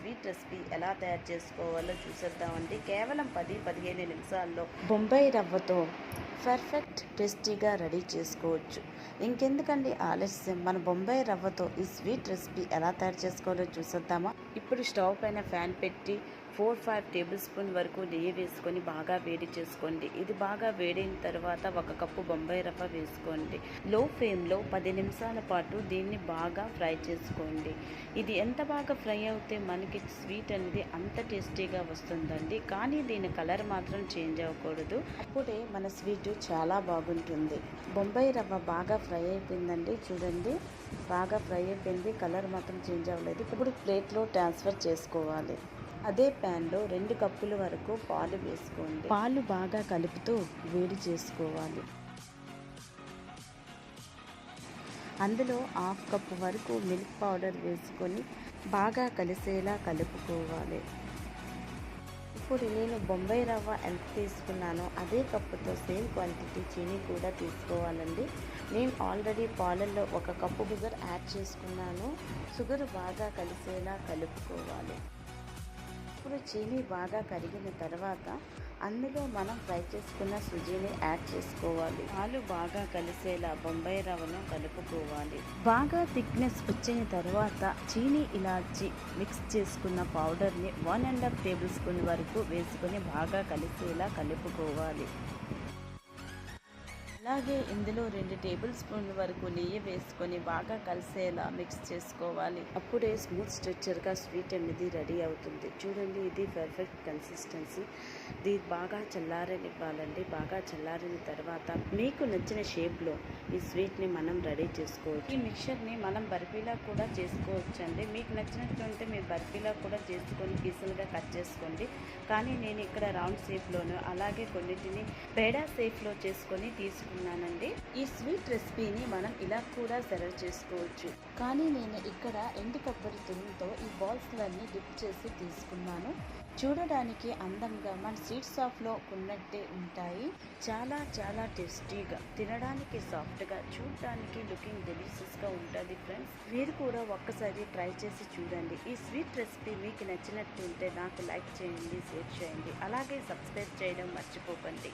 Sweet recipe ఎలా తయారు చేసుకోవాలో చూసేద్దామండి. కేవలం 10-15 నిమిషాల్లో బొంబాయి రవ్వతో పర్ఫెక్ట్ టేస్టీగా రెడీ చేసుకోవచ్చు. ఇంకెందుకండి ఆలస్యం, మన బొంబాయి రవ్వతో ఈ స్వీట్ రెసిపీ ఎలా తయారు చేసుకోవాలో చూసేద్దామా. ఇప్పుడు స్టవ్ పైన ఫ్యాన్ పెట్టి 4-5 టేబుల్ స్పూన్ వరకు నెయ్యి వేసుకొని బాగా వేడి చేసుకోండి. ఇది బాగా వేడైన తర్వాత 1 కప్పు బొంబాయి రవ్వ వేసుకోండి. లో ఫ్లేమ్లో 10 నిమిషాల పాటు దీన్ని బాగా ఫ్రై చేసుకోండి. ఇది ఎంత బాగా ఫ్రై అవుతే మనకి స్వీట్ అనేది అంత టేస్టీగా వస్తుందండి. కానీ దీని కలర్ మాత్రం చేంజ్ అవ్వకూడదు, అప్పుడే మన స్వీట్ చాలా బాగుంటుంది. బొంబాయి రవ్వ బాగా ఫ్రై అయిపోయిందండి. చూడండి, బాగా ఫ్రై అయిపోయింది, కలర్ మాత్రం చేంజ్ అవ్వలేదు. ఇప్పుడు ప్లేట్లో ట్రాన్స్ఫర్ చేసుకోవాలి. అదే ప్యాన్లో 2 కప్పుల వరకు పాలు వేసుకోండి. పాలు బాగా కలుపుతూ వేడి చేసుకోవాలి. అందులో 1/2 కప్పు వరకు మిల్క్ పౌడర్ వేసుకొని బాగా కలిసేలా కలుపుకోవాలి. ఇప్పుడు నేను బొంబాయి రవ్వ ఎంత తీసుకున్నానో అదే కప్పుతో సేమ్ క్వాంటిటీ చీనీ కూడా తీసుకోవాలండి. నేను ఆల్రెడీ పాలల్లో 1 కప్పు షుగర్ యాడ్ చేసుకున్నాను. షుగర్ బాగా కలిసేలా కలుపుకోవాలి. ఇప్పుడు చీనీ బాగా కరిగిన తర్వాత అందులో మనం ఫ్రై చేసుకున్న సుజీని యాడ్ చేసుకోవాలి. పాలు బాగా కలిసేలా బొంబాయి రవ్వను కలుపుకోవాలి. బాగా థిక్నెస్ వచ్చిన తర్వాత చీనీ ఇలాచి మిక్స్ చేసుకున్న పౌడర్ని 1.5 టేబుల్ స్పూన్ వరకు వేసుకొని బాగా కలిసేలా కలుపుకోవాలి. అలాగే ఇందులో 2 టేబుల్ స్పూన్ల వరకు నెయ్యి వేసుకొని బాగా కలిసేలా మిక్స్ చేసుకోవాలి. అప్పుడే స్మూత్ స్ట్రక్చర్గా స్వీట్ అనేది రెడీ అవుతుంది. చూడండి, ఇది పర్ఫెక్ట్ కన్సిస్టెన్సీ. ఇది బాగా చల్లారనివ్వాలండి. బాగా చల్లారిన తర్వాత మీకు నచ్చిన షేప్లో ఈ స్వీట్ని మనం రెడీ చేసుకోవచ్చు. ఈ మిక్చర్ని మనం బర్ఫీలా కూడా చేసుకోవచ్చు అండి. మీకు నచ్చినట్లుంటే మీరు బర్ఫీలా కూడా చేసుకొని పీసులుగా కట్ చేసుకోండి. కానీ నేను ఇక్కడ రౌండ్ షేప్లోను అలాగే కొన్నిటిని పేడా షేప్లో చేసుకొని తీసుకున్నానండి. ఈ స్వీట్ రెసిపీని మనం ఇలా కూడా సర్వ్ చేసుకోవచ్చు. కానీ నేను ఇక్కడ ఎండు కొబ్బరి తురుముతో ఈ బాల్స్లన్నీ డిప్ చేసి తీసుకున్నాను. చూడడానికి అందంగా మన స్వీట్ షాప్లో ఉన్నట్టే ఉంటాయి. చాలా చాలా టేస్టీగా, తినడానికి సాఫ్ట్గా, చూడడానికి లుకింగ్ డెలిషియస్గా ఉంటుంది ఫ్రెండ్స్. మీరు కూడా ఒక్కసారి ట్రై చేసి చూడండి. ఈ స్వీట్ రెసిపీ మీకు నచ్చినట్టుంటే నాకు లైక్ చేయండి, షేర్ చేయండి, అలాగే సబ్స్క్రైబ్ చేయడం మర్చిపోకండి.